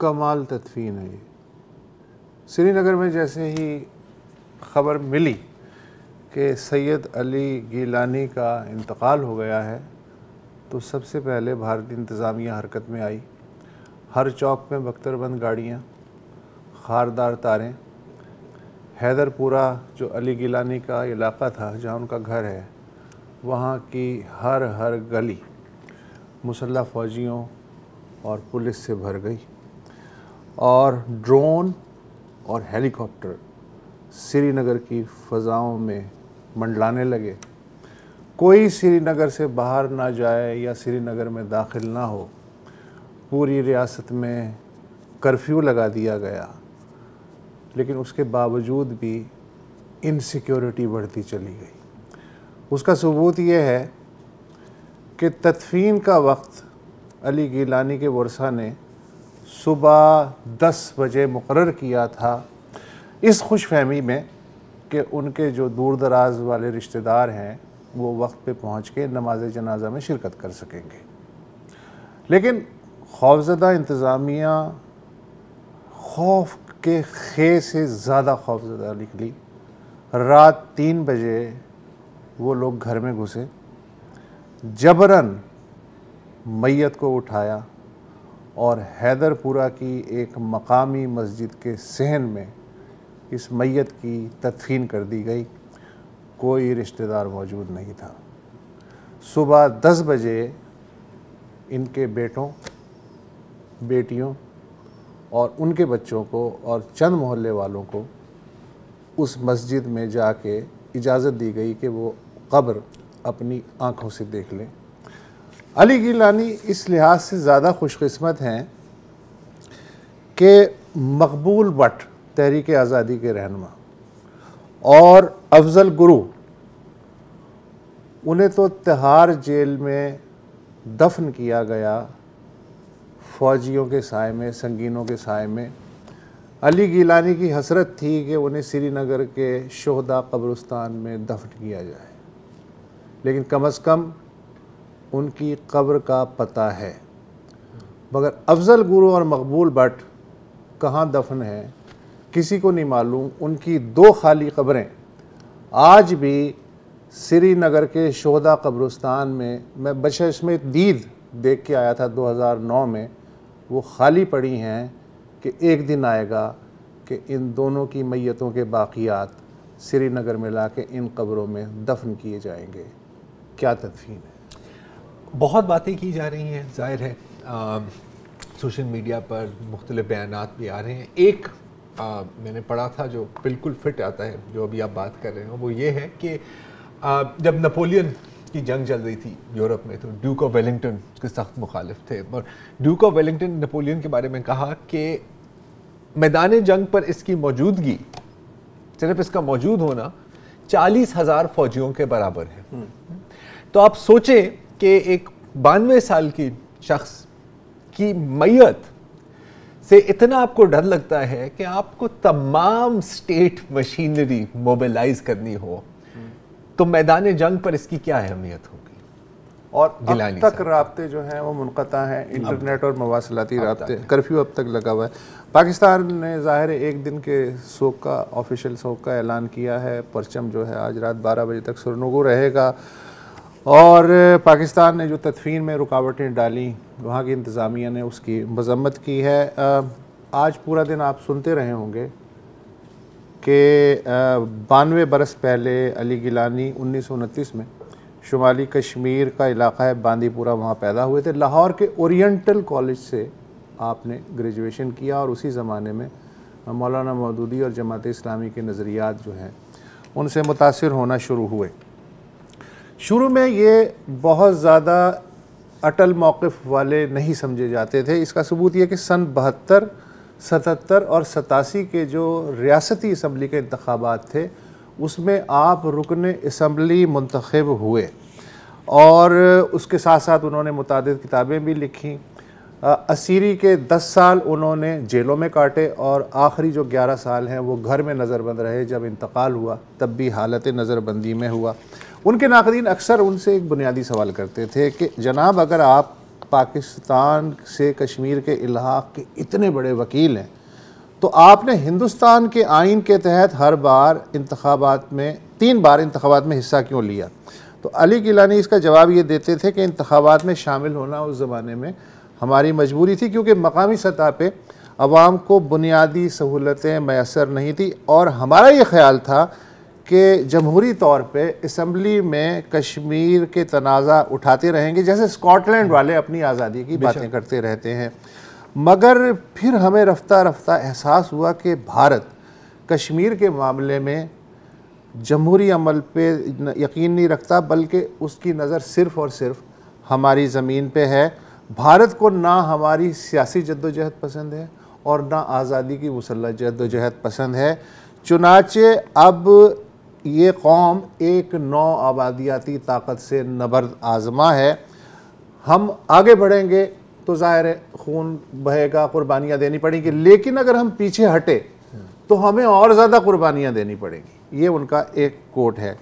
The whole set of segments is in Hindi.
कमाल तदफीन है ये। श्रीनगर में जैसे ही ख़बर मिली कि सैयद अली गिलानी का इंतकाल हो गया है तो सबसे पहले भारतीय इंतज़ामिया हरकत में आई। हर चौक में बख्तरबंद गाड़ियाँ, खारदार तारें। हैदरपुरा जो अली गिलानी का इलाका था जहाँ उनका घर है, वहाँ की हर गली मुसल्लह फ़ौजियों और पुलिस से भर गई और ड्रोन और हेलीकॉप्टर श्रीनगर की फ़ज़ाओं में मंडलाने लगे। कोई श्रीनगर से बाहर ना जाए या श्रीनगर में दाखिल ना हो। पूरी रियासत में कर्फ्यू लगा दिया गया, लेकिन उसके बावजूद भी इनसिक्योरिटी बढ़ती चली गई। उसका सबूत ये है कि तदफीन का वक्त अली गिलानी के वर्सा ने सुबह 10 बजे मुकर्रर किया था, इस खुशफहमी में कि उनके जो दूर दराज वाले रिश्तेदार हैं वो वक्त पे पहुंच के नमाज जनाजा में शिरकत कर सकेंगे। लेकिन खौफज़दा इंतज़ामिया खौफ के खे से ज़्यादा खौफज़दा निकली। रात 3 बजे वो लोग घर में घुसे, जबरन मैयत को उठाया और हैदरपुरा की एक मकामी मस्जिद के सहन में इस मैयत की तदफीन कर दी गई। कोई रिश्तेदार मौजूद नहीं था। सुबह 10 बजे इनके बेटों, बेटियों और उनके बच्चों को और चंद मोहल्ले वालों को उस मस्जिद में जाके इजाज़त दी गई कि वो कब्र अपनी आँखों से देख लें। अली गिलानी इस लिहाज से ज़्यादा खुशकिस्मत हैं कि मकबूल भट्ट तहरीक आज़ादी के रहनुमा और अफजल गुरु, उन्हें तो तिहाड़ जेल में दफन किया गया फ़ौजियों के साए में, संगीनों के साए में। अली गिलानी की हसरत थी कि उन्हें श्रीनगर के शोहदा कब्रिस्तान में दफन किया जाए, लेकिन कम अज़ कम उनकी कब्र का पता है। मगर अफजल गुरु और मकबूल भट्ट कहाँ दफन हैं किसी को नहीं मालूम। उनकी 2 खाली कब्रें आज भी श्रीनगर के शोहदा कब्रिस्तान में, मैं बशमत दीद देख के आया था 2009 में, वो खाली पड़ी हैं कि एक दिन आएगा कि इन दोनों की मैयतों के बाक़ियात श्रीनगर में ला के इन कब्रों में दफन किए जाएंगे। क्या तदफीन है। बहुत बातें की जा रही हैं, ज़ाहिर है सोशल मीडिया पर मुख्तलिफ बयानात भी आ रहे हैं। एक मैंने पढ़ा था जो बिल्कुल फिट आता है जो अभी आप बात कर रहे हो, वो ये है कि जब नेपोलियन की जंग चल रही थी यूरोप में तो ड्यूक ऑफ वेलिंगटन उसके सख्त मुखालिफ थे और ड्यूक ऑफ वेलिंगटन नेपोलियन के बारे में कहा कि मैदान जंग पर इसकी मौजूदगी, सिर्फ इसका मौजूद होना 40,000 फौजियों के बराबर है। तो आप सोचें कि एक 92 साल की शख्स की मैयत से इतना आपको डर लगता है कि आपको तमाम स्टेट मशीनरी मोबिलाइज करनी हो, तो मैदान जंग पर इसकी क्या अहमियत होगी। और अब तक राब्ते जो हैं वो मुनक़ता हैं, इंटरनेट और मवासलाती राब्ते। कर्फ्यू अब तक लगा हुआ है। पाकिस्तान ने ज़ाहिर एक दिन के शोक का, ऑफिशियल शोक का ऐलान किया है। परचम जो है आज रात 12 बजे तक सुरनगू रहेगा। और पाकिस्तान ने जो तदफीन में रुकावटें डाली, वहाँ की इंतज़ामिया ने उसकी मज़म्मत की है। आज पूरा दिन आप सुनते रहे होंगे कि 92 बरस पहले अली गिलानी 1929 में शुमाली कश्मीर का इलाका है बांदीपुरा, वहाँ पैदा हुए थे। लाहौर के ओरिएंटल कॉलेज से आपने ग्रेजुएशन किया और उसी ज़माने में मौलाना मौदूदी और जमात इस्लामी के नज़रियात जो हैं उनसे मुतासिर होना शुरू हुए। शुरू में ये बहुत ज़्यादा अटल मौक़िफ़ वाले नहीं समझे जाते थे। इसका सबूत ये कि सन 72, 77 और 87 के जो रियासती असम्बली के इंतखाबात थे उसमें आप रुकन असम्बली मुंतखब हुए और उसके साथ साथ उन्होंने मुतादिद किताबें भी लिखीं। असीरी के 10 साल उन्होंने जेलों में काटे और आखिरी जो 11 साल हैं वो घर में नज़रबंद रहे। जब इंतकाल हुआ तब भी हालत नज़रबंदी में हुआ। उनके नाक़दीन अक्सर उनसे एक बुनियादी सवाल करते थे कि जनाब, अगर आप पाकिस्तान से कश्मीर के इल्हाक के इतने बड़े वकील हैं, तो आपने हिंदुस्तान के आइन के तहत हर बार इंतखाबात में 3 बार इंतखाबात में हिस्सा क्यों लिया? तो अली गिलानी इसका जवाब ये देते थे कि इंतखाबात में शामिल होना उस ज़माने में हमारी मजबूरी थी, क्योंकि मकामी सतह पे अवाम को बुनियादी सहूलतें मैसर नहीं थी, और हमारा ये ख्याल था कि जमहूरी तौर पे असम्बली में कश्मीर के तनाज़ा उठाते रहेंगे, जैसे स्कॉटलैंड वाले अपनी आज़ादी की बातें करते रहते हैं। मगर फिर हमें रफ्ता रफ्ता एहसास हुआ कि भारत कश्मीर के मामले में जमहूरी अमल पे यकीन नहीं रखता, बल्कि उसकी नज़र सिर्फ़ और सिर्फ हमारी ज़मीन पे है। भारत को ना हमारी सियासी जद्दोजहद पसंद है और ना आज़ादी की मुसल्लह जद्दोजहद पसंद है। चुनाचे अब ये कौम एक नौ आबादियाती ताकत से नबर्द आज़मा है। हम आगे बढ़ेंगे तो ज़ाहिर है खून बहेगा, कुर्बानियाँ देनी पड़ेंगी, लेकिन अगर हम पीछे हटे तो हमें और ज़्यादा कुर्बानियाँ देनी पड़ेंगी। ये उनका एक कोट है।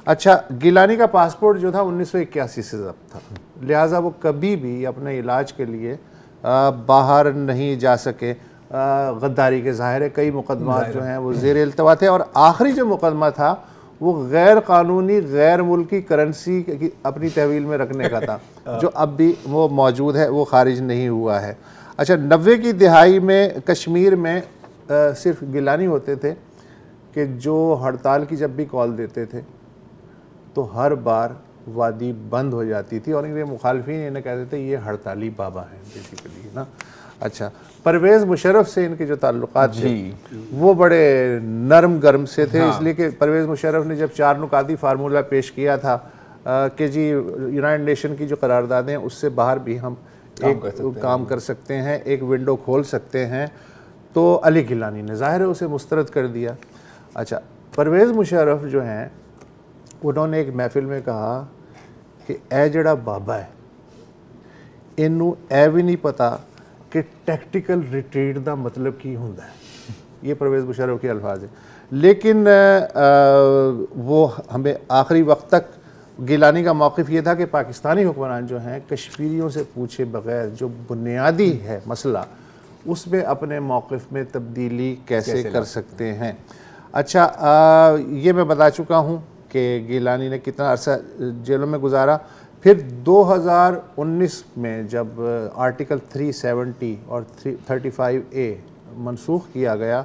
अच्छा, गिलानी का पासपोर्ट जो था 1981 से ज़ब्त था, लिहाजा वो कभी भी अपने इलाज के लिए बाहर नहीं जा सके। गद्दारी के ज़ाहिर है कई मुकदमा जो हैं वो ज़ेर इल्तवा थे, और आखिरी जो मुकदमा था वो गैर कानूनी गैर मुल्की करेंसी की अपनी तहवील में रखने का था, जो अब भी वो मौजूद है, वो खारिज नहीं हुआ है। अच्छा, 90 की दिहाई में कश्मीर में सिर्फ गिलानी होते थे कि जो हड़ताल की जब भी कॉल देते थे तो हर बार वादी बंद हो जाती थी, और इनके मुखालफिन इन्हें कहते थे ये हड़ताली बाबा हैं बेसिकली ना। अच्छा, परवेज़ मुशर्रफ से इनके जो ताल्लुकात थे वो बड़े नरम गर्म से थे। हाँ। इसलिए कि परवेज़ मुशर्रफ ने जब 4 नुकाती फार्मूला पेश किया था कि जी यूनाइटेड नेशन की जो करारदादें हैं उससे बाहर भी हम काम कर सकते हैं, एक विंडो खोल सकते हैं, तो अली गिलानी ने ज़ाहिर है उसे मुस्तरद कर दिया। अच्छा, परवेज़ मुशर्रफ जो हैं उन्होंने एक महफिल में कहा कि ए जड़ा बाबा है इनू ए भी नहीं पता कि टैक्टिकल रिट्रीट का मतलब की होंदा है। ये परवेज़ मुशर्रफ के अल्फाज हैं। लेकिन वो हमें आखिरी वक्त तक गिलानी का मौक़िफ़ ये था कि पाकिस्तानी हुक्मरान जो हैं कश्मीरियों से पूछे बग़ैर जो बुनियादी है मसला उसमें अपने मौक़िफ़ में तब्दीली कैसे कर सकते हैं। अच्छा, ये मैं बता चुका हूँ कि गिलानी ने कितना अरसा जेलों में गुजारा। फिर 2019 में जब आर्टिकल 370 और 35A मनसूख किया गया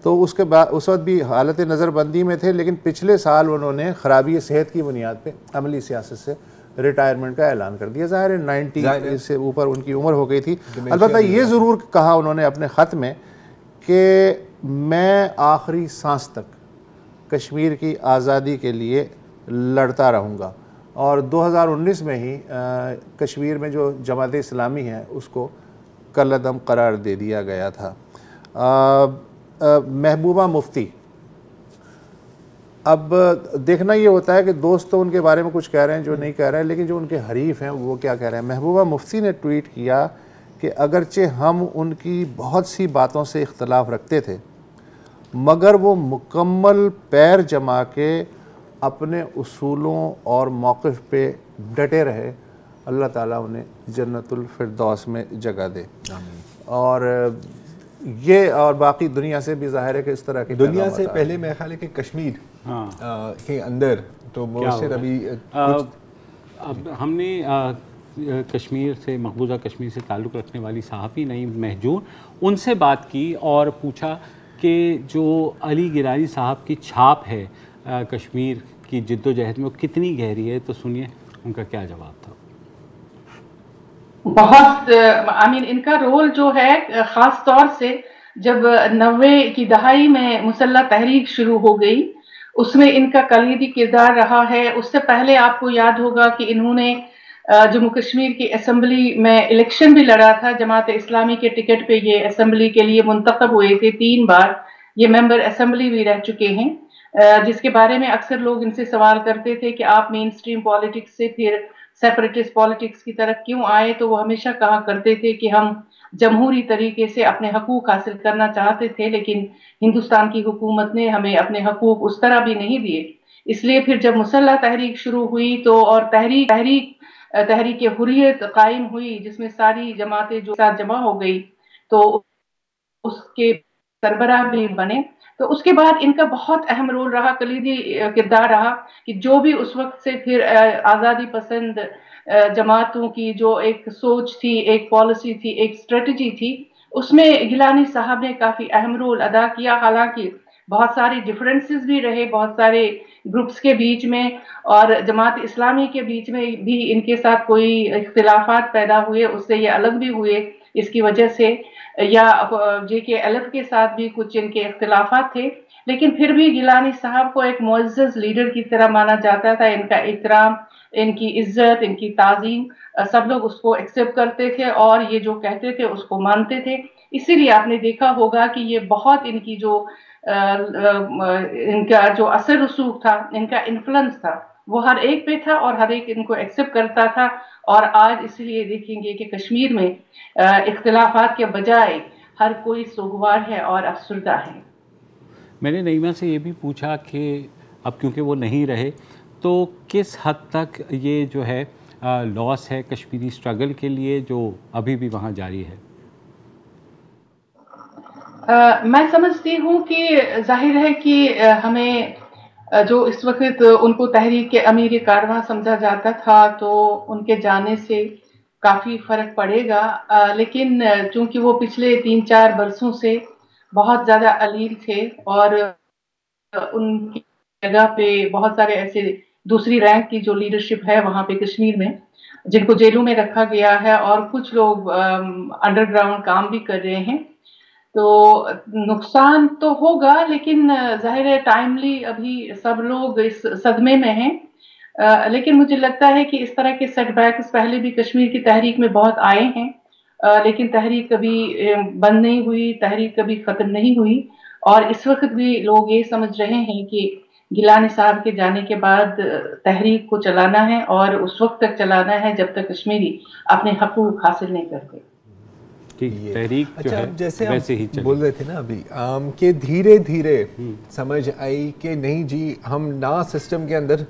तो उसके बाद उस वक्त भी हालत नज़रबंदी में थे, लेकिन पिछले साल उन्होंने ख़राबी सेहत की बुनियाद पे अमली सियासत से रिटायरमेंट का ऐलान कर दिया। ज़ाहिर है 90 से ऊपर उनकी उम्र हो गई थी। अलबत्ता ये ज़रूर कहा उन्होंने अपने ख़त में कि मैं आखिरी सांस तक कश्मीर की आज़ादी के लिए लड़ता रहूँगा, और 2019 में ही कश्मीर में जो जमात इस्लामी है उसको कलअदम करार दे दिया गया था। महबूबा मुफ्ती, अब देखना ये होता है कि दोस्त तो उनके बारे में कुछ कह रहे हैं जो नहीं कह रहे हैं, लेकिन जो उनके हरीफ हैं वो क्या कह रहे हैं। महबूबा मुफ्ती ने ट्वीट किया कि अगरचे हम उनकी बहुत सी बातों से इख्तलाफ रखते थे मगर वो मुकम्मल पैर जमा के अपने उसूलों और मौक़िफ़ पे डटे रहे। अल्लाह ताला उन्हें जन्नतुल फिरदौस में जगह दे। और ये और बाकी दुनिया से भी ज़ाहिर है कि इस तरह की दुनिया से पहले मेरे ख्याल है कि कश्मीर के अंदर तो मुबशर अभी अब हमने कश्मीर से मकबूजा कश्मीर से ताल्लुक़ रखने वाली सहाफ़ी नईम महजून उनसे बात की और पूछा कि जो अली गिलानी साहब की छाप है कश्मीर की जिद्दोजहद में वो कितनी गहरी है, तो सुनिए उनका क्या जवाब था। बहुत इनका रोल जो है ख़ास तौर से जब 90 की दहाई में मुसल्लह तहरीक शुरू हो गई उसमें इनका कलीदी किरदार रहा है। उससे पहले आपको याद होगा कि इन्होंने जम्मू कश्मीर की असेंबली में इलेक्शन भी लड़ा था। जमात इस्लामी के टिकट पे ये असेंबली के लिए मुंतखब हुए थे, 3 बार ये मेंबर असेंबली भी रह चुके हैं, जिसके बारे में अक्सर लोग इनसे सवाल करते थे कि आप मेन स्ट्रीम पॉलिटिक्स से फिर सेपरेटिस्ट पॉलिटिक्स की तरफ क्यों आए। तो वो हमेशा कहा करते थे कि हम जमहूरी तरीके से अपने हकूक हासिल करना चाहते थे, लेकिन हिंदुस्तान की हुकूमत ने हमें अपने हकूक उस तरह भी नहीं दिए। इसलिए फिर जब मुसल्लह तहरीक शुरू हुई तो और तहरीक तहरीक हुर्रियत कायम हुई, जिसमें सारी जमातें जो साथ जमा हो गई, तो उसके सरबराह भी बने। तो उसके बाद इनका बहुत अहम रोल रहा, कलीदी किरदार रहा कि जो भी उस वक्त से फिर आज़ादी पसंद जमातों की जो एक सोच थी, एक पॉलिसी थी, एक स्ट्रेटजी थी, उसमें गिलानी साहब ने काफी अहम रोल अदा किया। हालांकि बहुत सारे डिफरेंसेस भी रहे, बहुत सारे ग्रुप्स के बीच में और जमात इस्लामी के बीच में भी इनके साथ कोई इख्तिलाफात पैदा हुए, उससे ये अलग भी हुए इसकी वजह से, या JK-LF के साथ भी कुछ इनके इख्तिलाफात थे। लेकिन फिर भी गिलानी साहब को एक मुअज़्ज़ज़ लीडर की तरह माना जाता था। इनका एहतराम, इनकी इज्जत, इनकी ताज़ीम, सब लोग उसको एक्सेप्ट करते थे और ये जो कहते थे उसको मानते थे। इसीलिए आपने देखा होगा कि ये बहुत इनकी जो इनका जो असर रसूख था, इनका इन्फ्लुएंस था, वो हर एक पे था और हर एक इनको एक्सेप्ट करता था। और आज इसलिए देखेंगे कि कश्मीर में इख्तिलाफात के बजाय हर कोई सोगवार है और अफसरदा है। मैंने नईमा से ये भी पूछा कि अब क्योंकि वो नहीं रहे, तो किस हद तक ये जो है लॉस है कश्मीरी स्ट्रगल के लिए जो अभी भी वहाँ जारी है? मैं समझती हूँ कि जाहिर है कि हमें जो इस वक्त उनको तहरीक के अमीर कारवां समझा जाता था, तो उनके जाने से काफ़ी फ़र्क पड़ेगा। लेकिन चूँकि वो पिछले 3-4 बरसों से बहुत ज़्यादा अलील थे और उनकी जगह पे बहुत सारे ऐसे दूसरी रैंक की जो लीडरशिप है वहाँ पे कश्मीर में, जिनको जेलों में रखा गया है और कुछ लोग अंडरग्राउंड काम भी कर रहे हैं। तो नुकसान तो होगा, लेकिन जाहिर है टाइमली अभी सब लोग इस सदमे में हैं। लेकिन मुझे लगता है कि इस तरह के सेटबैक्स पहले भी कश्मीर की तहरीक में बहुत आए हैं, लेकिन तहरीक कभी बंद नहीं हुई, तहरीक कभी खत्म नहीं हुई। और इस वक्त भी लोग ये समझ रहे हैं कि गिलानी साहब के जाने के बाद तहरीक को चलाना है और उस वक्त तक चलाना है जब तक कश्मीरी अपने हकूक हासिल नहीं करते। तहरीक जो अच्छा, है जैसे वैसे ही हम बोल रहे थे ना अभी कि धीरे धीरे समझ आई कि नहीं जी, हम ना सिस्टम के अंदर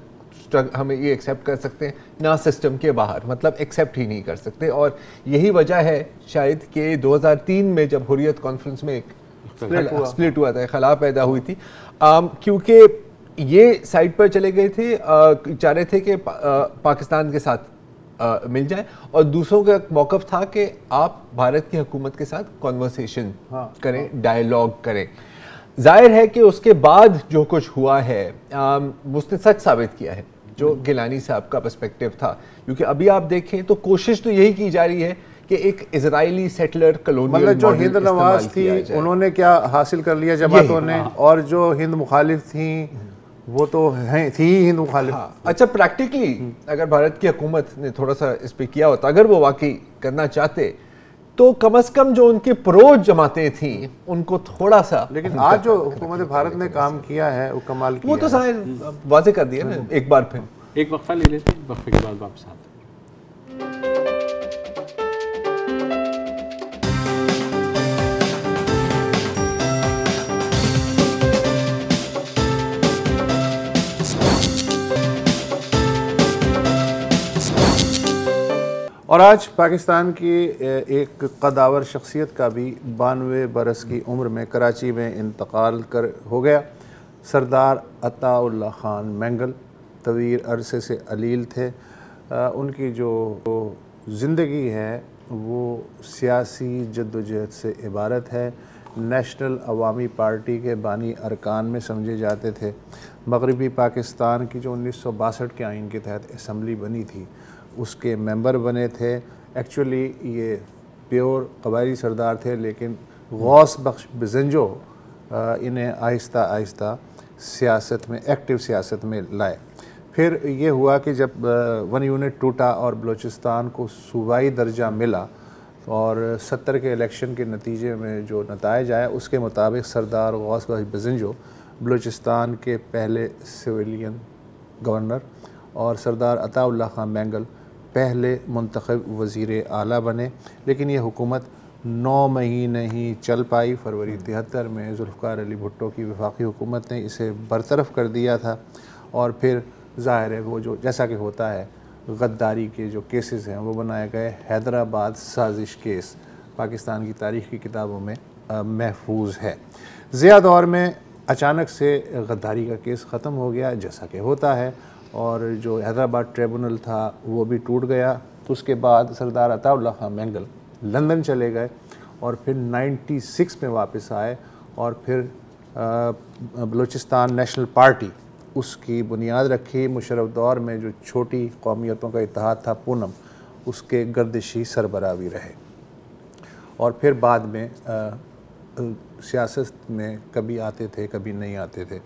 हम ये एक्सेप्ट कर सकते हैं, ना सिस्टम के बाहर, मतलब एक्सेप्ट ही नहीं कर सकते। और यही वजह है शायद कि 2003 में जब हुर्रियत कॉन्फ्रेंस में एक स्प्लिट हुआ था, खला पैदा हुई थी, क्योंकि ये साइड पर चले गए थे, चाह रहे थे कि पाकिस्तान के साथ मिल जाए, और दूसरों का मौक़िफ़ था कि आप भारत की हुकूमत के साथ कॉन्वर्सेशन करें, डायलॉग करें। जाहिर है कि उसके बाद जो कुछ हुआ है उसने सच साबित किया है जो गिलानी साहब का पर्सपेक्टिव था। क्योंकि अभी आप देखें तो कोशिश तो यही की जा रही है कि एक इजरायली सेटलर कॉलोनियल मतलब जो हिंद नवाज थी उन्होंने क्या हासिल कर लिया जमातों ने, और जो हिंद मुखालिफ थी वो तो हैं थी हिंद मुखालिफ। अच्छा, प्रैक्टिकली अगर भारत की हुकूमत ने थोड़ा सा इस पर किया होता, अगर वो वाकई करना चाहते, तो कम से कम जो उनकी प्रो जमातें थी उनको थोड़ा सा, लेकिन आज जो हुकूमत भारत ने काम किया है वो कमाल किया, वो तो शायद वाजे कर दिया ना। एक बार फिर एक वक्फा ले लेते हैं, वक्फे के बाद वापस आते हैं। और आज पाकिस्तान की एक कदावर शख्सियत का भी 92 बरस की उम्र में कराची में इंतकाल कर हो गया। सरदार अताउल्लाह खान मैंगल तवील अरसे से अलील थे। उनकी जो ज़िंदगी है वो सियासी जद्दोजहद से इबारत है। नेशनल अवामी पार्टी के बानी अरकान में समझे जाते थे। मगरबी पाकिस्तान की जो 1962 के आइन के तहत असम्बली बनी थी उसके मेंबर बने थे। एक्चुअली ये प्योर कबायली सरदार थे, लेकिन गौस बख्श बिजंजो इन्हें आहिस्ता आहिस्ता सियासत में, एक्टिव सियासत में लाए। फिर ये हुआ कि जब 1 यूनिट टूटा और बलूचिस्तान को सूबाई दर्जा मिला और 70 के इलेक्शन के नतीजे में जो नताइज आया उसके मुताबिक सरदार गौस बख्श बिजंजो बलूचिस्तान के पहले सिविलियन गवर्नर और सरदार अताउल्लाह खान मैंगल पहले मुंतखब वज़ीर आला बने। लेकिन ये हुकूमत 9 महीने ही चल पाई। फरवरी 73 में जुल्फ़िकार अली भुट्टो की वफाकी हुकूमत ने इसे बरतरफ कर दिया था और फिर ज़ाहिर है वो जो जैसा कि होता है गद्दारी के जो केसेस हैं वो बनाए गए। हैदराबाद साजिश केस पाकिस्तान की तारीख़ की किताबों में महफूज है। ज़िया दौर में अचानक से गद्दारी का केस ख़त्म हो गया, जैसा कि होता है, और जो हैदराबाद ट्रिब्यूनल था वो भी टूट गया। तो उसके बाद सरदार अताउल्लाह खां मैंगल लंदन चले गए और फिर 96 में वापस आए और फिर बलूचिस्तान नेशनल पार्टी उसकी बुनियाद रखी। मुशर्रफ दौर में जो छोटी कौमियतों का इत्तेहाद था पूनम, उसके गर्दिशी सरबराह भी रहे और फिर बाद में सियासत में कभी आते थे कभी नहीं आते थे।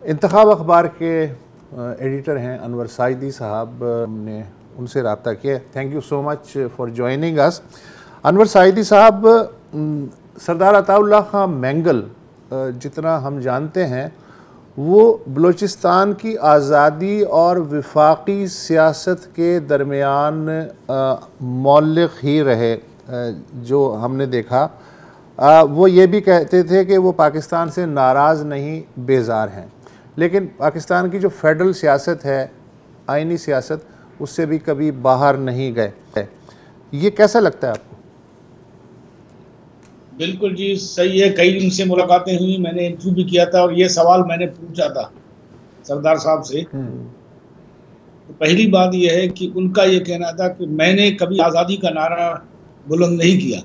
इंतखाब अखबार के एडिटर हैं अनवर साइदी साहब, हमने उनसे रब्ता किया। Thank you so much for joining us. Anwar Saidi Sahab, Sardar Ataullah Khan mangle जितना हम जानते हैं वो बलूचिस्तान की आज़ादी और वफाकी सियासत के दरमियान मौलिक ही रहे। जो हमने देखा वो ये भी कहते थे कि वो पाकिस्तान से नाराज़ नहीं, बेजार हैं, लेकिन पाकिस्तान की जो फेडरल सियासत है, आइनी सियासत, उससे भी कभी बाहर नहीं गए। ये कैसा लगता है आपको? बिल्कुल जी, सही है। कई उनसे मुलाकातें हुई, मैंने इंटरव्यू भी किया था और ये सवाल मैंने पूछा था सरदार साहब से। तो पहली बात यह है कि उनका ये कहना था कि मैंने कभी आज़ादी का नारा बुलंद नहीं किया,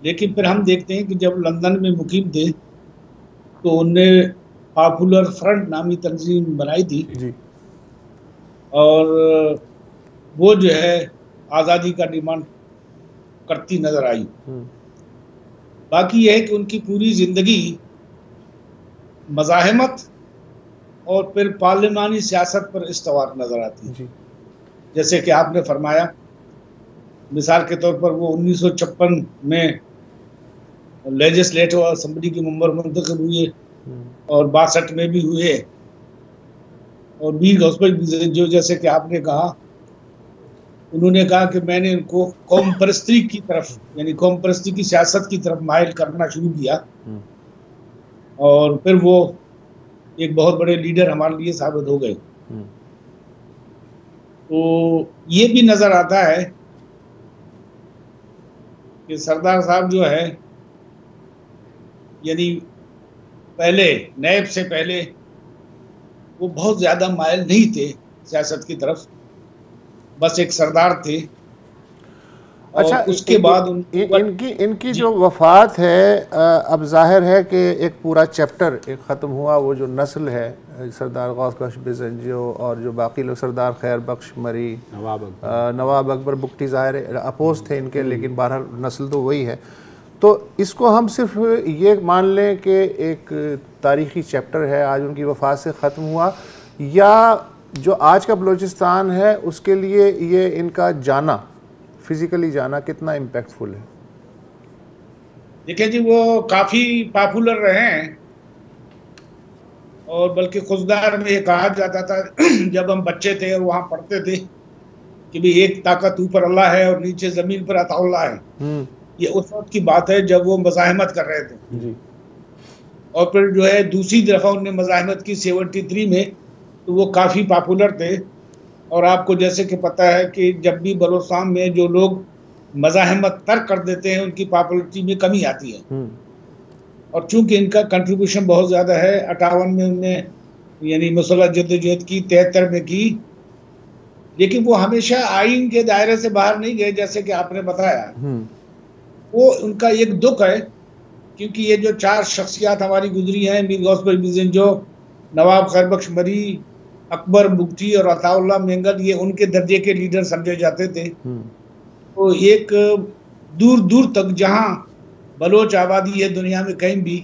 लेकिन फिर हम देखते हैं कि जब लंदन में मुकीम थे तो उनने पॉपुलर फ्रंट नामी तंजीम बनाई थी जी। और वो जो है आज़ादी का डिमांड करती नजर आई। बाकी यह है कि उनकी पूरी जिंदगी मज़ाहमत और फिर पार्लिमानी सियासत पर इस्तवार नजर आती है। जैसे कि आपने फरमाया, मिसाल के तौर पर वो 1956 में लेजिस्लेटिव असेंबली के मेंबर मुंतखब हुए और 62 में भी हुए। और मीर गौस जो, जैसे कि आपने कहा, उन्होंने कहा कि मैंने उनको कौम परस्ती की तरफ, यानी कौम परस्ती की सियासत की तरफ माइल करना शुरू किया और फिर वो एक बहुत बड़े लीडर हमारे लिए साबित हो गए। तो ये भी नजर आता है कि सरदार साहब जो है, यानी पहले नैब से पहले वो बहुत ज़्यादा माइल नहीं थे सियासत की तरफ, बस एक सरदार थे। अच्छा, उसके बाद इनकी जो वफ़ात है, अब जाहिर है कि एक पूरा चैप्टर एक ख़त्म हुआ। वो जो नस्ल है सरदार गौस बख्श बिज़ंजो और जो बाकी लोग, सरदार खैर बख्श मरी, नवाब अकबर बुगटी, ज़ाहिर अपोज थे इनके, लेकिन बहरहाल नस्ल तो वही है। तो इसको हम सिर्फ ये मान लें कि एक तारीख़ी चैप्टर है, आज उनकी वफ़ात से ख़त्म हुआ, या जो आज का बलूचिस्तान है उसके लिए ये इनका जाना, फिजिकली जाना, कितना इम्पैक्टफुल है? देखिए जी, वो काफ़ी पॉपुलर रहे हैं और बल्कि खुशदार में ये कहा जाता था जब हम बच्चे थे और वहाँ पढ़ते थे कि भी एक ताकत ऊपर अल्लाह है और नीचे ज़मीन पर अताउल्लाह है। ये उस वक्त की बात है जब वो मज़ाहमत कर रहे थे जी। और फिर जो है दूसरी दफ़ा उनने मज़ाहमत की 73 में, तो वो काफ़ी पॉपुलर थे। और आपको जैसे कि पता है कि जब भी बलूचिस्तान में जो लोग मज़ाहमत तर्क कर देते हैं उनकी पॉपुलरिटी में कमी आती है। और चूंकि इनका कंट्रीब्यूशन बहुत ज़्यादा है, 58 में उनने यानी मुसल्लह जद्दोजहद की, 73 में की, लेकिन वो हमेशा आइन के दायरे से बाहर नहीं गए, जैसे कि आपने बताया। वो उनका एक दुख है, क्योंकि ये जो 4 शख्सियात हमारी गुजरी हैं, मीर गौस बख्श बिज़ंजो, नवाब खैर बख्श मरी, अकबर बुगटी और अताउल्लाह मैंगल, ये उनके दर्जे के लीडर समझे जाते थे। तो एक दूर दूर तक जहाँ बलोच आबादी है दुनिया में कहीं भी,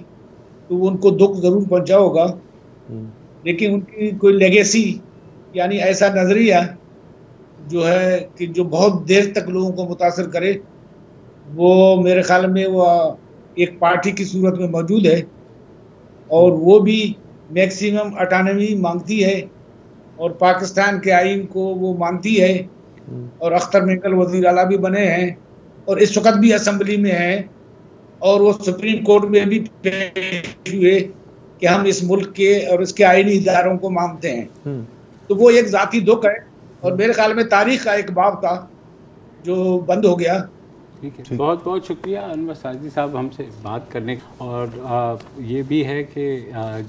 तो उनको दुख ज़रूर पहुँचा होगा, लेकिन उनकी कोई लेगेसी, यानी ऐसा नज़रिया जो है कि जो बहुत देर तक लोगों को मुतासर करे, वो मेरे ख्याल में वो एक पार्टी की सूरत में मौजूद है। और वो भी मैक्सिमम ऑटोनॉमी मांगती है और पाकिस्तान के आइन को वो मानती है। और अख्तर मैंगल वज़ीर आला भी बने हैं और इस वक्त भी असम्बली में हैं, और वो सुप्रीम कोर्ट में भी पेश हुए कि हम इस मुल्क के और इसके आइनी इदारों को मानते हैं। तो वो एक जाती दुख है और मेरे ख्याल में तारीख का एक बाब था जो बंद हो गया। ठीक है, बहुत बहुत शुक्रिया अनवर साजिद साहब हमसे बात करने का। और ये भी है कि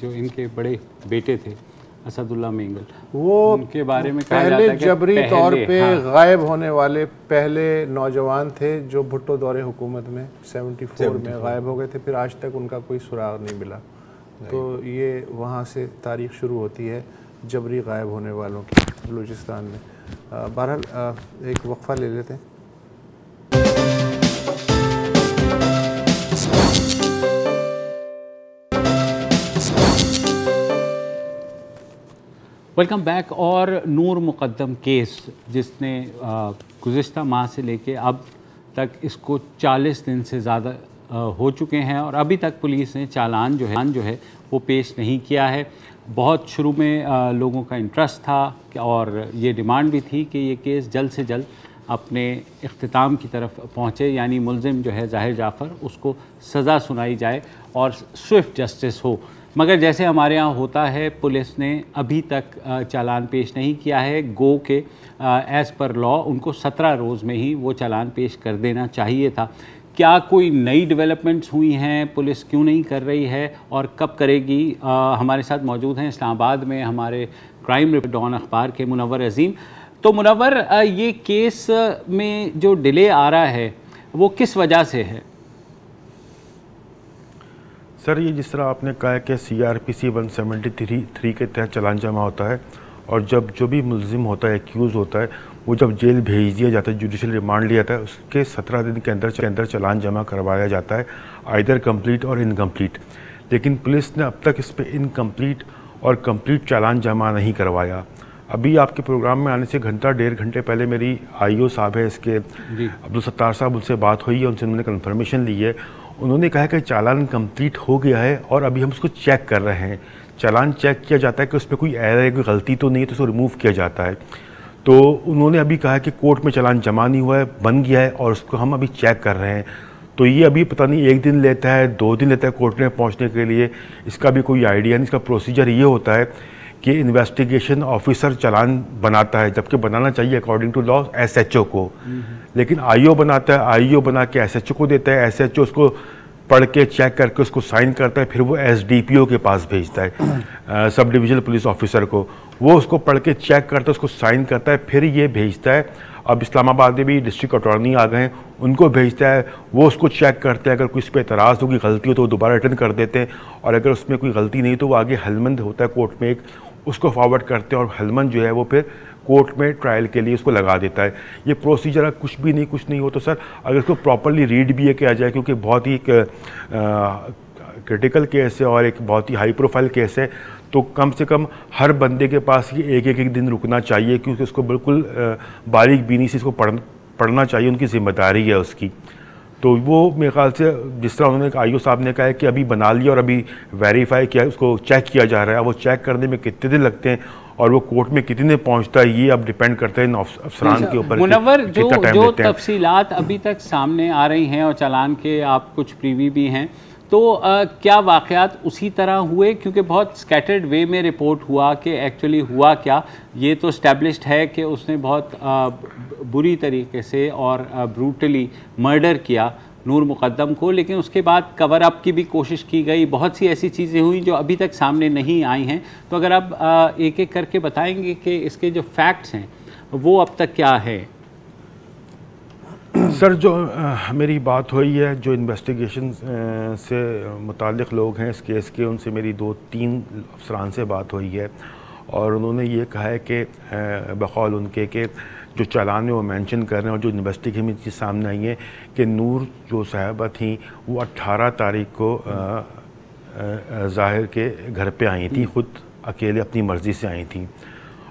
जो इनके बड़े बेटे थे असदुल्ला मेंगल, वो उनके बारे में कहा पहले जाता है कि जबरी तौर पे हाँ, गायब होने वाले पहले नौजवान थे जो भुट्टो दौरे हुकूमत में 74 में गायब हो गए थे, फिर आज तक उनका कोई सुराग नहीं मिला। तो ये वहाँ से तारीख शुरू होती है जबरी गायब होने वालों की बलूचिस्तान में। बहरहाल एक वक्फा ले लेते हैं। Welcome back. और नूर मुक़द्दम केस जिसने गुज़िश्ता माह से लेके अब तक इसको 40 दिन से ज़्यादा हो चुके हैं और अभी तक पुलिस ने चालान जो है वो पेश नहीं किया है। बहुत शुरू में लोगों का इंटरेस्ट था और ये डिमांड भी थी कि ये केस जल्द से जल्द अपने इख्तिताम की तरफ पहुँचे, यानी मुलजिम जो है ज़ाहिर जाफ़र उसको सज़ा सुनाई जाए और स्विफ्ट जस्टिस हो। मगर जैसे हमारे यहाँ होता है, पुलिस ने अभी तक चालान पेश नहीं किया है। गो के एज़ पर लॉ उनको 17 रोज़ में ही वो चालान पेश कर देना चाहिए था। क्या कोई नई डेवलपमेंट्स हुई हैं? पुलिस क्यों नहीं कर रही है और कब करेगी? हमारे साथ मौजूद हैं इस्लामाबाद में हमारे क्राइम डॉन अखबार के मुनव्वर अजीम। तो मुनव्वर, ये केस में जो डिले आ रहा है वो किस वजह से है? सर, ये जिस तरह आपने कहा कि CRPC 173 के तहत चालान जमा होता है और जब जो भी मुलजिम होता है, एक्यूज़ होता है, वो जब जेल भेज दिया जाता है, जुडिशल रिमांड लिया जाता है, उसके 17 दिन के अंदर चालान जमा करवाया जाता है, आइदर कंप्लीट और इनकम्प्लीट। लेकिन पुलिस ने अब तक इस पर इनकम्प्लीट और कंप्लीट चालान जमा नहीं करवाया। अभी आपके प्रोग्राम में आने से घंटा 1.5 घंटे पहले मेरी IO साहब है इसके, अब्दुल सत्तार साहब, उनसे बात हुई है, उनसे उन्होंने कन्फर्मेशन ली है। उन्होंने कहा कि चालान कंप्लीट हो गया है और अभी हम उसको चेक कर रहे हैं। चालान चेक किया जाता है कि उस पर कोई एरर है, कोई गलती तो नहीं है, तो उसको रिमूव किया जाता है। तो उन्होंने अभी कहा कि कोर्ट में चालान जमा नहीं हुआ है, बन गया है और उसको हम अभी चेक कर रहे हैं। तो ये अभी पता नहीं 1 दिन लेता है, 2 दिन लेता है कोर्ट में पहुंचने के लिए, इसका भी कोई आइडिया नहीं। इसका प्रोसीजर ये होता है कि इन्वेस्टिगेशन ऑफिसर चालान बनाता है, जबकि बनाना चाहिए अकॉर्डिंग टू लॉ SHO को, लेकिन IO बनाता है, IO बना के SHO को देता है, SHO उसको पढ़ के चेक करके उसको साइन करता है, फिर वो SDPO के पास भेजता है, सब डिविजनल पुलिस ऑफिसर को। वो उसको पढ़ के चेक करता है, उसको साइन करता है, फिर ये भेजता है। अब इस्लामाबाद में भी डिस्ट्रिक्ट अटॉर्नी आ गए हैं, उनको भेजता है, वो उसको चेक करते हैं। अगर कोई इस पर एतराज़ होगी, गलती हो तो वो दोबारा रिटर्न कर देते हैं, और अगर उसमें कोई गलती नहीं तो वो आगे हेलमंद होता है कोर्ट में एक, उसको फॉरवर्ड करते हैं और हेलमंद जो है वो फिर कोर्ट में ट्रायल के लिए उसको लगा देता है। ये प्रोसीजर कुछ नहीं हो तो सर, अगर इसको प्रॉपरली रीड भी किया जाए, क्योंकि बहुत ही क्रिटिकल केस है और एक बहुत ही हाई प्रोफाइल केस है, तो कम से कम हर बंदे के पास ये एक दिन रुकना चाहिए, क्योंकि उसको बिल्कुल बारीक बीनी से इसको पढ़ना चाहिए, उनकी जिम्मेदारी है उसकी। तो वो मेरे ख्याल से जिस तरह उन्होंने IO साहब ने कहा है कि अभी बना लिया और अभी वेरीफाई किया, उसको चेक किया जा रहा है। वो चेक करने में कितने दिन लगते हैं और वो कोर्ट में कितने पहुंचता है, ये अब डिपेंड करते हैं अफसरान के ऊपर। मुनव्वर, जो तफसीलात अभी तक सामने आ रही हैं और चालान के आप कुछ प्रीवी भी हैं, तो क्या वाक़यात उसी तरह हुए? क्योंकि बहुत स्कैटर्ड वे में रिपोर्ट हुआ कि एक्चुअली हुआ क्या। ये तो स्टैब्लिश्ड है कि उसने बहुत बुरी तरीके से और ब्रूटली मर्डर किया नूर मुक़द्दम को, लेकिन उसके बाद कवर अप की भी कोशिश की गई। बहुत सी ऐसी चीज़ें हुई जो अभी तक सामने नहीं आई हैं। तो अगर आप एक एक करके बताएंगे कि इसके जो फैक्ट्स हैं वो अब तक क्या है? सर, जो मेरी बात हुई है, जो इन्वेस्टिगेशन से मुताल्लिक़ लोग हैं इस केस के, उनसे मेरी 2-3 अफसरान से बात हुई है और उन्होंने ये कहा है कि बकौल उनके कि जो चालान में वो मेंशन कर रहे हैं और जो इन्वेस्टिगेशन में चीज़ सामने आई है कि नूर जो साहबा थी वो 18 तारीख को ज़ाहिर के घर पे आई थी, ख़ुद अकेले अपनी मर्ज़ी से आई थी,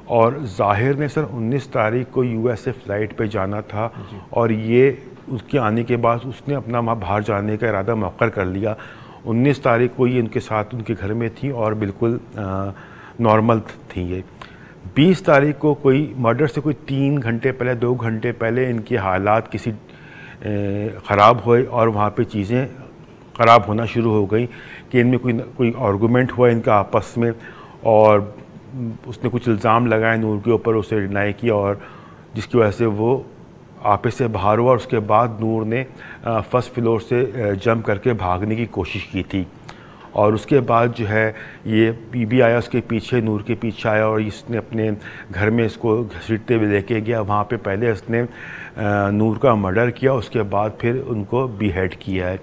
और ज़ाहिर ने सर 19 तारीख को USA फ़्लाइट पे जाना था और ये उसके आने के बाद उसने अपना वहाँ बाहर जाने का इरादा मौक़र कर लिया। 19 तारीख को ये उनके साथ उनके घर में थी और बिल्कुल नॉर्मल थी ये। 20 तारीख को कोई मर्डर से कोई 3 घंटे पहले 2 घंटे पहले इनके हालात किसी ख़राब हुए और वहाँ पे चीज़ें ख़राब होना शुरू हो गई कि इनमें कोई आर्गूमेंट हुआ इनका आपस में, और उसने कुछ इल्ज़ाम लगाए नूर के ऊपर, उसे डिनाई किया और जिसकी वजह से वो आपे से बाहर हुआ। उसके बाद नूर ने फर्स्ट फ्लोर से जंप करके भागने की कोशिश की थी और उसके बाद जो है ये पीबी आया उसके पीछे, नूर के पीछे आया और इसने अपने घर में इसको घसीटते हुए लेके गया। वहाँ पे पहले इसने नूर का मर्डर किया, उसके बाद फिर उनको बीहेड किया है।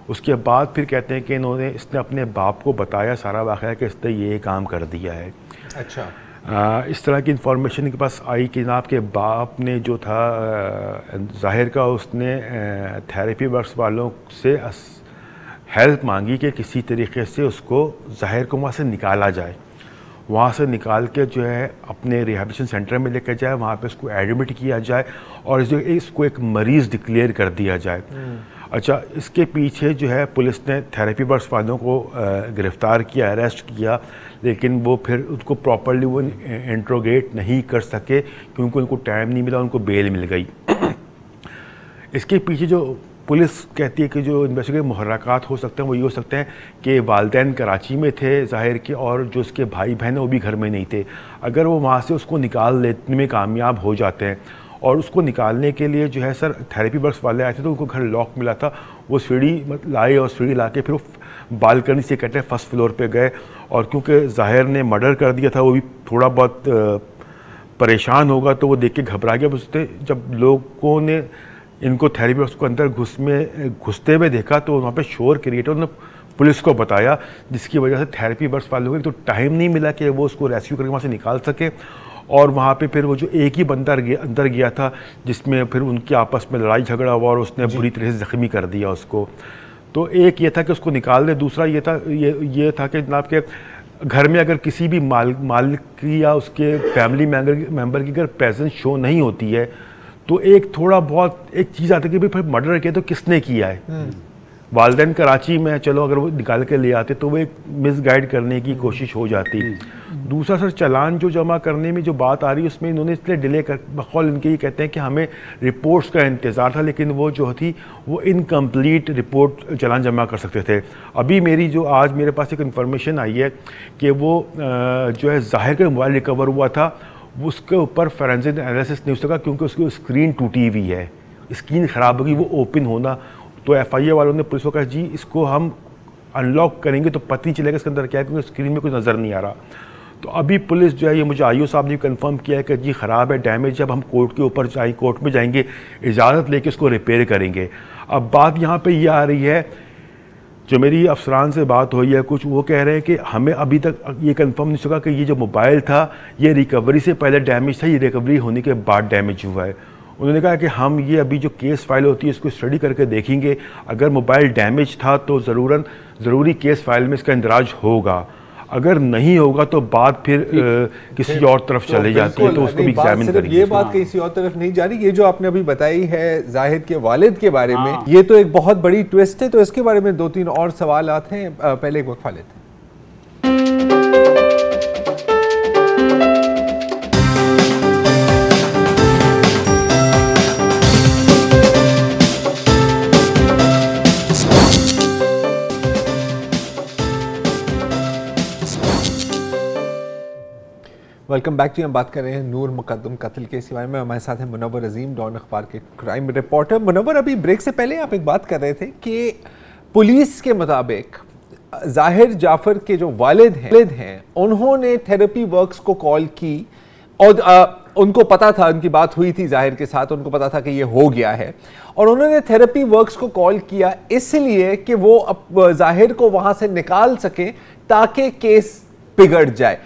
उसके बाद फिर कहते हैं कि इसने अपने बाप को बताया सारा वाक़या कि इसने ये काम कर दिया है। अच्छा। इस तरह की इन्फॉर्मेशन के पास आई कि जनाब के बाप ने जो था ज़ाहिर का, उसने थेरेपी वर्क्स वालों से हेल्प मांगी कि किसी तरीके से उसको ज़ाहिर को वहाँ से निकाला जाए। वहाँ से निकाल के जो है अपने रिहैबिलिटेशन सेंटर में लेकर जाए, वहाँ पे उसको एडमिट किया जाए और इसको एक मरीज़ डिक्लेयर कर दिया जाए। अच्छा, इसके पीछे जो है पुलिस ने थेरेपी वर्क्स वालों को गिरफ़्तार किया, अरेस्ट किया, लेकिन वो फिर उसको प्रॉपरली वो इंट्रोगेट नहीं कर सके क्योंकि उनको टाइम नहीं मिला, उनको बेल मिल गई। इसके पीछे जो पुलिस कहती है कि जो इन्वेस्टिगेटिव मुहर्रकात हो सकते हैं वो ये हो सकते हैं कि वालिदैन कराची में थे ज़ाहिर के और जो उसके भाई बहन वो भी घर में नहीं थे। अगर वो वहाँ से उसको निकाल लेने में कामयाब हो जाते हैं और उसको निकालने के लिए जो है सर थेरेपी वर्क्स वाले आए थे तो उनको घर लॉक मिला था, वो सीढ़ी लाए और सीढ़ी ला के फिर वो बालकनी से कहते हैं फर्स्ट फ्लोर पे गए और क्योंकि ज़ाहिर ने मर्डर कर दिया था वो भी थोड़ा बहुत परेशान होगा तो वो देख के घबरा गया। उसने जब लोगों ने इनको थेरेपी वर्क्स को अंदर घुसते हुए देखा तो वहाँ पे शोर क्रिएट हुआ, उन्होंने पुलिस को बताया जिसकी वजह से थेरेपी वर्क्स वालों को तो टाइम नहीं मिला कि वो उसको रेस्क्यू करके वहाँ से निकाल सके और वहाँ पे फिर वो जो एक ही बंदा अंदर गया था जिसमें फिर उनकी आपस में लड़ाई झगड़ा हुआ और उसने बुरी तरह से ज़ख्मी कर दिया उसको। तो एक ये था कि उसको निकाल दे, दूसरा ये था कि जनाब के घर में अगर किसी भी मालिक की या उसके फैमिली मेम्बर की अगर प्रेजेंस शो नहीं होती है तो एक थोड़ा बहुत एक चीज़ आती है कि भाई फिर मर्डर किया तो किसने किया है। वालिदैन कराची में चलो अगर वो निकाल के ले आते तो वो एक मिसगाइड करने की कोशिश हो जाती। दूसरा सर चालान जो जमा करने में जो बात आ रही है उसमें इन्होंने इसलिए डिले कर बकौल इनके ये कहते हैं कि हमें रिपोर्ट्स का इंतज़ार था लेकिन वो जो थी वो इनकम्प्लीट रिपोर्ट चालान जमा कर सकते थे। अभी मेरी जो आज मेरे पास एक इन्फॉर्मेशन आई है कि वो जो है ज़ाहिर का मोबाइल रिकवर हुआ था, उसके ऊपर फोरेंसिक एनालिसिस नहीं हो सका क्योंकि उसकी स्क्रीन टूटी हुई है, स्क्रीन ख़राब होगी, वो ओपन होना। तो FIA वालों ने पुलिस को कहा जी इसको हम अनलॉक करेंगे तो पता नहीं चलेगा इसके अंदर क्या है क्योंकि स्क्रीन में कुछ नज़र नहीं आ रहा। तो अभी पुलिस जो है ये मुझे IO साहब ने कंफर्म किया है कि जी ख़राब है, डैमेज, जब हम कोर्ट के ऊपर कोर्ट में जाएंगे इजाज़त लेके इसको रिपेयर करेंगे। अब बात यहाँ पे ये आ रही है, जो मेरी अफसरान से बात हुई है कुछ वो कह रहे हैं कि हमें अभी तक ये कंफर्म नहीं सका कि ये जो मोबाइल था ये रिकवरी से पहले डैमेज था, ये रिकवरी होने के बाद डैमेज हुआ है। उन्होंने कहा कि हम ये अभी जो केस फाइल होती है इसको स्टडी करके देखेंगे, अगर मोबाइल डैमेज था तो ज़रूरी केस फाइल में इसका इंदराज होगा, अगर नहीं होगा तो बात फिर किसी और तरफ चले जाती है तो उसको भी एग्जामिन करेंगे। ये बात किसी और तरफ नहीं जा रही, ये जो आपने अभी बताई है जाहिद के वालिद के बारे में ये तो एक बहुत बड़ी ट्विस्ट है, तो इसके बारे में 2-3 और सवाल आते हैं, पहले एक वक्फा लेते हैं। वेलकम बैक जी। हम बात कर रहे हैं नूर मुकद्दम कत्ल के बारे में। हमारे साथ हैं मुनव्वर अजीम, डॉन अखबार के क्राइम रिपोर्टर। मुनव्वर, अभी ब्रेक से पहले आप एक बात कर रहे थे कि पुलिस के मुताबिक जाहिर जाफर के जो वालिद हैं उन्होंने थेरेपी वर्क्स को कॉल की और उनको पता था, उनकी बात हुई थी जाहिर के साथ, उनको पता था कि ये हो गया है और उन्होंने थेरेपी वर्क्स को कॉल किया इसलिए कि वो अब जाहिर को वहां से निकाल सके ताकि केस बिगड़ जाए।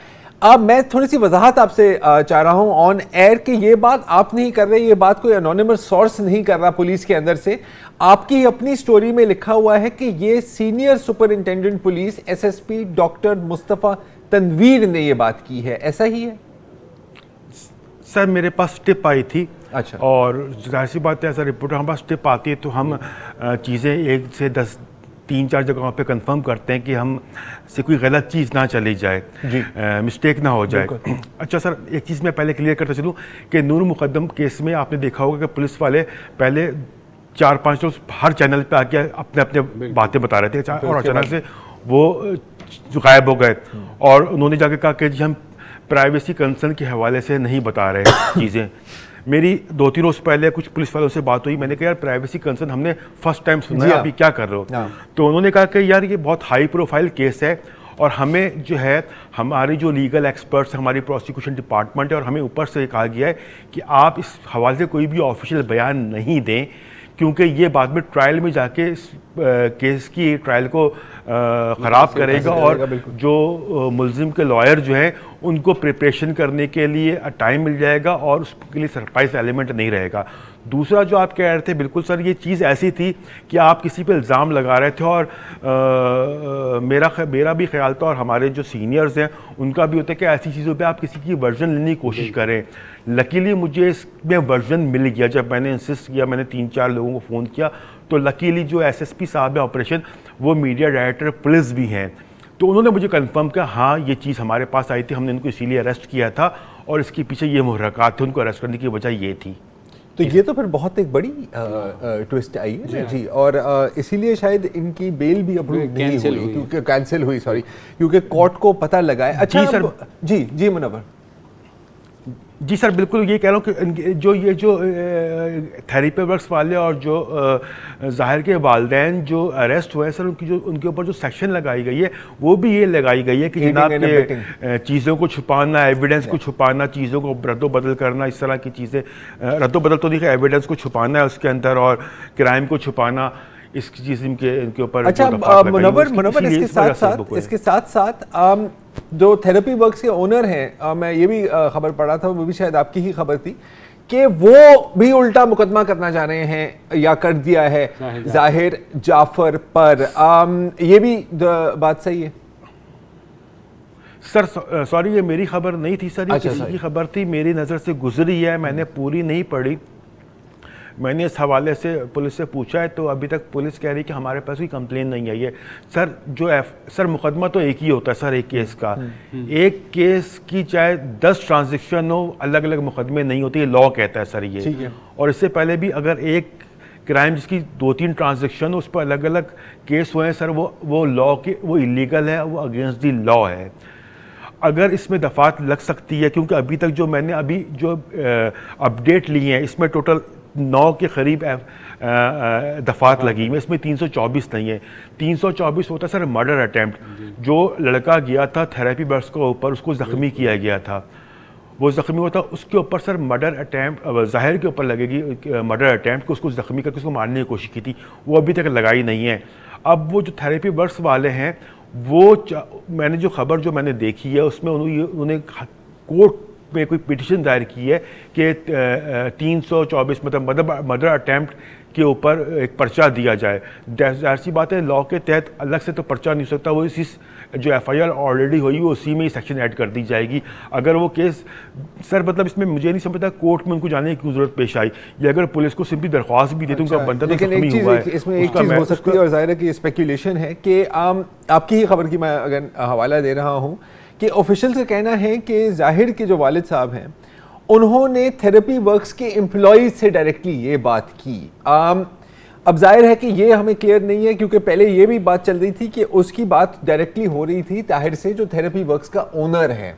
अब मैं थोड़ी सी वजाहत आपसे चाह रहा हूं ऑन एयर कि ये बात आप नहीं कर रहे, ये बात कोई एनोनिमस सोर्स नहीं कर रहा पुलिस के अंदर से, आपकी अपनी स्टोरी में लिखा हुआ है कि ये senior superintendent police SSP doctor Mustafa Tanveer ने ये बात की है, ऐसा ही है? सर मेरे पास टिप आई थी। अच्छा। और जाहिर सी बात है ऐसा रिपोर्टर हमारे पास टिप आती है तो हम चीज़ें 1 से 10 3-4 जगहों पे कंफर्म करते हैं कि हम से कोई गलत चीज़ ना चली जाए, मिस्टेक ना हो जाए। अच्छा सर, एक चीज़ मैं पहले क्लियर करता चलूँ कि नूर मुकद्दम केस में आपने देखा होगा कि पुलिस वाले पहले 4-5 रोज हर चैनल पे आके अपने अपने बातें बता रहे थे और अचानक से वो गायब हो गए और उन्होंने जाके कहा कि जी हम प्राइवेसी कंसर्न के हवाले से नहीं बता रहे चीज़ें। मेरी 2-3 रोज़ पहले कुछ पुलिस वालों से बात हुई, मैंने कहा यार प्राइवेसी कंसर्न हमने फर्स्ट टाइम सुना है, अभी क्या कर रहे हो? तो उन्होंने कहा कि यार ये बहुत हाई प्रोफाइल केस है और हमें जो है हमारी जो लीगल एक्सपर्ट्स, हमारी प्रोसिक्यूशन डिपार्टमेंट है और हमें ऊपर से कहा गया है कि आप इस हवाले से कोई भी ऑफिशियल बयान नहीं दें, क्योंकि ये बाद में ट्रायल में जाके इस केस की ट्रायल को ख़राब करेगा और जो मुलजिम के लॉयर जो हैं उनको प्रिपरेशन करने के लिए टाइम मिल जाएगा और उसके लिए सरप्राइज एलिमेंट नहीं रहेगा। दूसरा जो आप कह रहे थे, बिल्कुल सर ये चीज़ ऐसी थी कि आप किसी पे इल्ज़ाम लगा रहे थे और मेरा भी ख्याल था और हमारे जो सीनियर्स हैं उनका भी होता है कि ऐसी चीज़ों पे आप किसी की वर्जन लेने की कोशिश करें। लकीली मुझे इसमें वर्जन मिल गया, जब मैंने इंसिस्ट किया, मैंने 3-4 लोगों को फ़ोन किया, तो लकीली जो एसएसपी साहब है ऑपरेशन, वो मीडिया डायरेक्टर पुलिस भी हैं, तो उन्होंने मुझे कंफर्म किया हाँ ये चीज़ हमारे पास आई थी, हमने इनको इसीलिए अरेस्ट किया था और इसके पीछे ये मुहर्रकात थे, उनको अरेस्ट करने की वजह ये थी। तो ये तो फिर बहुत एक बड़ी ट्विस्ट आई है जी, और इसीलिए शायद इनकी बेल भी अप्रूव नहीं हुई, क्योंकि कैंसिल हुई, सॉरी, क्योंकि कोर्ट को पता लगा है। अच्छा जी सर, जी मुनव्वर जी सर, बिल्कुल ये कह रहा हूँ कि जो थेरेपी वर्क्स वाले और जो ज़ाहिर के वालिदैन जो अरेस्ट हुए हैं सर, उनके ऊपर जो सेक्शन लगाई गई है वो भी ये लगाई गई है कि जनाब के चीज़ों को छुपाना, एविडेंस को छुपाना, चीज़ों को रद्दोबदल करना, इस तरह की चीज़ें, रद्दोबदल तो नहीं, एविडेंस को छुपाना है उसके अंदर और क्राइम को छुपाना, इस चीज़ इनके ऊपर। अच्छा मुनव्वर, इसके साथ साथ जो थेरेपी वर्क्स के ओनर हैं, मैं ये भी खबर पढ़ा था, वो भी शायद आपकी ही खबर थी, कि वो भी उल्टा मुकदमा करना चाह रहे हैं या कर दिया है जाहिर जाफर पर। ये भी बात सही है सर? सॉरी, ये मेरी खबर नहीं थी सर, ये किसी की खबर थी, मेरी नज़र से गुजरी है, मैंने पूरी नहीं पढ़ी। मैंने इस हवाले से पुलिस से पूछा है, तो अभी तक पुलिस कह रही है कि हमारे पास कोई कंप्लेन नहीं आई है। सर सर मुकदमा तो एक ही होता है सर, एक केस का, एक केस की चाहे 10 ट्रांजेक्शन हो, अलग अलग मुकदमे नहीं होते, लॉ कहता है सर ये। और इससे पहले भी अगर एक क्राइम जिसकी 2-3 ट्रांजेक्शन हो, उस पर अलग अलग केस हुए हैं सर, वो लॉ के, वो इलीगल है, वो अगेंस्ट दी लॉ है। अगर इसमें दफात लग सकती है, क्योंकि अभी तक जो मैंने अभी जो अपडेट ली हैं, इसमें टोटल 9 के करीब दफात लगी में, इसमें 324 नहीं है। 324 होता है सर मर्डर अटैम्प्ट, जो लड़का गया था थेरेपी वर्क्स के ऊपर, उसको ज़ख्मी किया गया था, वो ज़ख्मी हुआ था, उसके ऊपर सर मर्डर अटैम्प्ट ज़ाहिर के ऊपर लगेगी मर्डर अटैम्प्ट, को उसको ज़ख्मी करके उसको मारने की कोशिश की थी, वो अभी तक लगाई नहीं है। अब वो जो थेरेपी वर्क्स वाले हैं, वो मैंने जो खबर जो मैंने देखी है उसमें उन्होंने कोर्ट में कोई पिटिशन दायर की है कि 324 मतलब मर्डर अटैम्प्ट के ऊपर एक पर्चा दिया जाए। जाहिर सी बात है, लॉ के तहत अलग से तो पर्चा नहीं हो सकता, वो इस जो एफआईआर ऑलरेडी हुई वो उसी में ही सेक्शन ऐड कर दी जाएगी। अगर वो केस सर, मतलब इसमें मुझे नहीं समझता कोर्ट में उनको जाने की जरूरत पेश आई, या अगर पुलिस को सिंपली दरख्वास्त भी देते उनका बंदा तो खत्म ही हुआ है। इसमें एक चीज़ हो सकती है, और जाहिर है कि स्पेकुलेशन है कि आपकी ही खबर की मैं अगर हवाला दे रहा हूँ कि ऑफिशियल का कहना है कि जाहिर के जो वालिद साहब हैं, उन्होंने थेरेपी वर्क्स के एम्प्लॉइज से डायरेक्टली ये बात की। अब जाहिर है कि ये हमें क्लियर नहीं है, क्योंकि पहले ये भी बात चल रही थी कि उसकी बात डायरेक्टली हो रही थी ताहिर से, जो थेरेपी वर्क्स का ओनर है।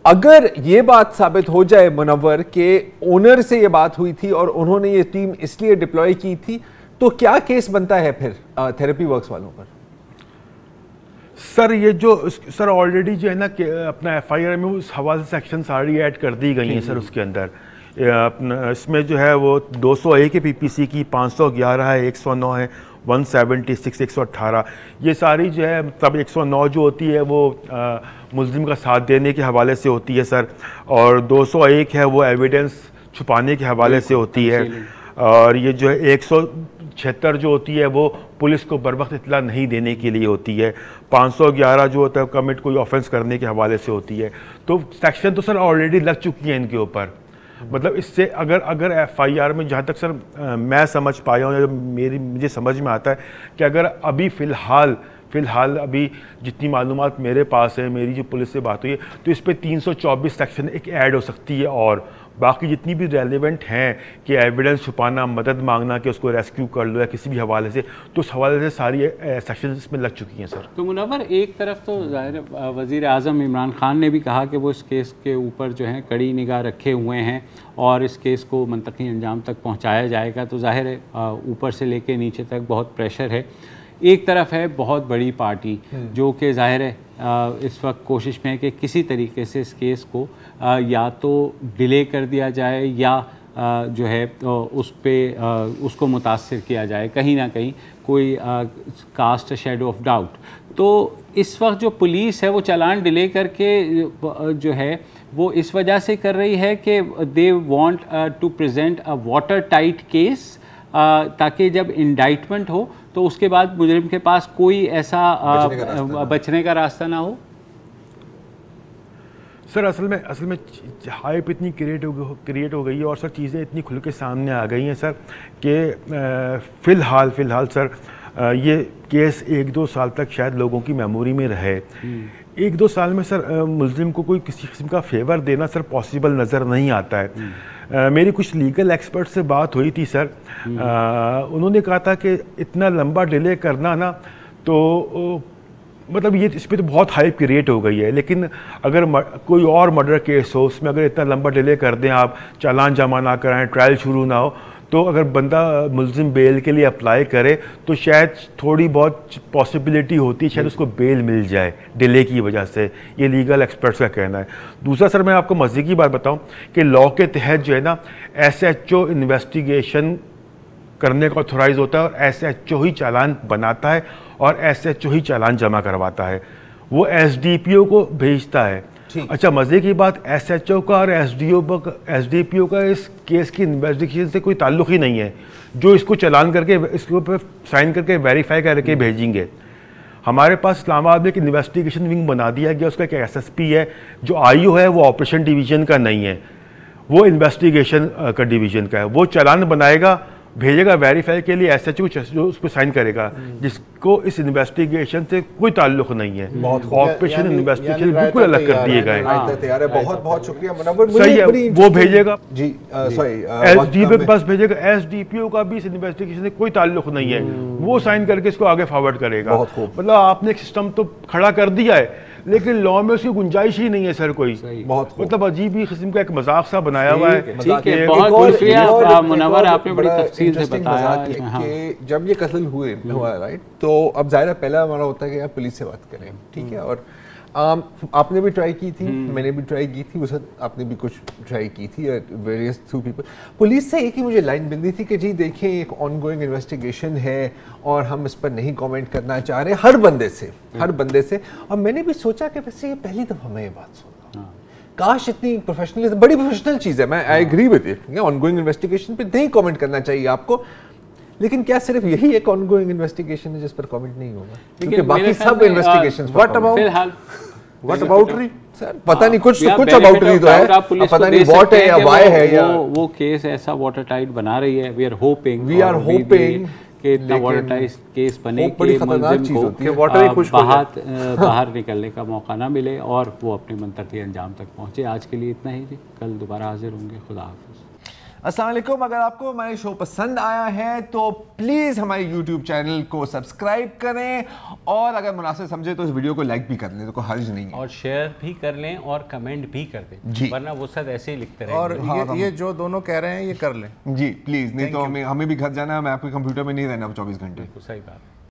अगर ये बात साबित हो जाए मुनव्वर के ओनर से ये बात हुई थी और उन्होंने ये टीम इसलिए डिप्लॉय की थी, तो क्या केस बनता है फिर थेरेपी वर्क्स वालों पर? सर ये जो सर ऑलरेडी जो है ना कि अपना एफआईआर में उस हवाले से सेक्शन सारी ऐड कर दी गई हैं सर, उसके अंदर अपना इसमें जो है वो 201 है पीपीसी की, 511 है, 109 है, 176, 118, ये सारी जो है मतलब 109 जो होती है वो मुल्ज़िम का साथ देने के हवाले से होती है सर, और 201 है वो एविडेंस छुपाने के हवाले से होती है, और ये जो है 176 जो होती है वो पुलिस को बर वक्त इतला नहीं देने के लिए होती है, 511 जो होता है कमिट कोई ऑफेंस करने के हवाले से होती है। तो सेक्शन तो सर ऑलरेडी लग चुकी है इनके ऊपर। मतलब इससे अगर एफआईआर में जहाँ तक सर मैं समझ पाया हूँ, या मुझे समझ में आता है कि अगर अभी फ़िलहाल अभी जितनी मालूमात मेरे पास है, मेरी जो पुलिस से बात हुई है, तो इस पर 324 सेक्शन एक ऐड हो सकती है, और बाकी जितनी भी रेलिवेंट हैं कि एविडेंस छुपाना, मदद मांगना कि उसको रेस्क्यू कर लो या किसी भी हवाले से, तो उस हवाले से सारी सेक्शन इसमें लग चुकी हैं सर। तो मुनव्वर, एक तरफ तो ज़ाहिर वज़ीर आज़म इमरान खान ने भी कहा कि वो इस केस के ऊपर जो है कड़ी निगाह रखे हुए हैं और इस केस को मंतकी अंजाम तक पहुँचाया जाएगा, तो ज़ाहिर है ऊपर से लेके नीचे तक बहुत प्रेशर है। एक तरफ है बहुत बड़ी पार्टी जो कि ज़ाहिर है इस वक्त कोशिश में है कि किसी तरीके से इस केस को या तो डिले कर दिया जाए या जो है उस पे उसको मुतासिर किया जाए, कहीं ना कहीं कोई कास्ट शैडो ऑफ डाउट। तो इस वक्त जो पुलिस है वो चालान डिले करके जो है वो इस वजह से कर रही है कि they want to present a water tight case, ताकि जब इंडाइटमेंट हो तो उसके बाद मुजरिम के पास कोई ऐसा बचने का रास्ता ना हो। सर असल में हाइप इतनी क्रिएट हो गई है और सर चीज़ें इतनी खुल के सामने आ गई हैं सर कि फ़िलहाल सर ये केस 1-2 साल तक शायद लोगों की मेमोरी में रहे। 1-2 साल में सर मुल्ज़िम को कोई किसी किस्म का फेवर देना सर पॉसिबल नज़र नहीं आता है। मेरी कुछ लीगल एक्सपर्ट से बात हुई थी सर, उन्होंने कहा था कि इतना लंबा डिले करना ना, तो मतलब ये इस पर तो बहुत हाइप क्रिएट हो गई है, लेकिन अगर कोई और मर्डर केस हो उसमें अगर इतना लंबा डिले कर दें, आप चालान जमा ना कराएं, ट्रायल शुरू ना हो, तो अगर बंदा मुल्ज़िम बेल के लिए अप्लाई करे तो शायद थोड़ी बहुत पॉसिबिलिटी होती है शायद उसको बेल मिल जाए डिले की वजह से। ये लीगल एक्सपर्ट्स का कहना है। दूसरा सर मैं आपको मज़े की बात बताऊं कि लॉ के तहत जो है ना SHO इन्वेस्टिगेशन करने का ऑथोराइज होता है और SHO ही चालान बनाता है और SHO ही चालान जमा करवाता है, वो SDPO को भेजता है। अच्छा मज़े की बात, SHO का और SDPO का इस केस की इन्वेस्टिगेशन से कोई ताल्लुक़ ही नहीं है। जो इसको चालान करके इसके ऊपर साइन करके वेरीफाई करके भेजेंगे। हमारे पास इस्लामाबाद में एक इन्वेस्टिगेशन विंग बना दिया गया, उसका एक SSP है, जो IO है वो ऑपरेशन डिवीज़न का नहीं है, वो इन्वेस्टिगेशन का डिवीज़न का है। वो चालान बनाएगा, भेजेगा वेरीफाई के लिए SHO जो उस पर साइन करेगा, जिसको इस इन्वेस्टिगेशन से कोई ताल्लुक नहीं है। ऑपरेशन इन्वेस्टिगेशन बिल्कुल अलग कर दिए गए हैं। बहुत बहुत शुक्रिया मुनव्वर। सही है, वो भेजेगा जी सॉरी SDPO के पास भेजेगा, SDPO का भी इस इन्वेस्टिगेशन से कोई ताल्लुक नहीं है, वो साइन करके इसको आगे फॉरवर्ड करेगा। मतलब आपने एक सिस्टम तो खड़ा कर दिया है लेकिन लॉ में उसकी गुंजाइश ही नहीं है सर कोई। बहुत मतलब अजीब ही किस्म का एक मजाक सा बनाया हुआ है। ठीक है, बहुत शुक्रिया मुनव्वर, आपने बड़ी तफसील से बताया कि जब ये कत्ल हुआ राइट, तो अब ज़ाहिर पहला हमारा होता है कि आप पुलिस से बात करें, ठीक है, और आपने भी ट्राई की थी, मैंने भी ट्राई की थी, उस वक्त आपने भी कुछ ट्राई की थी, वेरियस थ्रू पीपल। पुलिस से एक ही मुझे लाइन मिलती थी कि जी देखें एक ऑनगोइंग इन्वेस्टिगेशन है और हम इस पर नहीं कमेंट करना चाह रहे हर बंदे से। और मैंने भी सोचा कि वैसे ये पहली दफ़ा मैं ये बात सुन रहा हूँ, काश इतनी प्रोफेशनलिज्म, बड़ी प्रोफेशनल चीज़ है, मैं I agree with it, ongoing investigation पे नहीं कमेंट करना चाहिए आपको, लेकिन क्या सिर्फ यही एक ऑनगोइंग इन्वेस्टिगेशन है जिस पर कमेंट नहीं होगा? क्योंकि बाकी सब इन्वेस्टिगेशंस व्हाट अबाउट सर पता नहीं, कुछ अबाउटरी तो है, पता नहीं व्हाट है या व्हाई है या वो केस ऐसा वाटर टाइट बना रही है। वी आर होपिंग कि इतना वाटर टाइट केस बने कि मुल्ज़िम को बाहर निकलने का मौका ना मिले और वो अपने मंतकी अंजाम तक पहुंचे। आज के लिए इतना ही जी, कल दोबारा हाजिर होंगे। खुदा हाफ़िज़। अस्सलाम वालेकुम। अगर आपको हमारे शो पसंद आया है तो प्लीज़ हमारे YouTube चैनल को सब्सक्राइब करें और अगर मुनासिब समझे तो इस वीडियो को लाइक भी कर लें, तो कोई हर्ज नहीं है, और शेयर भी कर लें और कमेंट भी कर दें, वरना वो सब ऐसे ही लिखते रहेंगे। और ये जो दोनों कह रहे हैं ये कर लें जी प्लीज़, नहीं तो हमें भी घर जाना है, मैं आपके कंप्यूटर में नहीं रहना 24 घंटे। सही बात।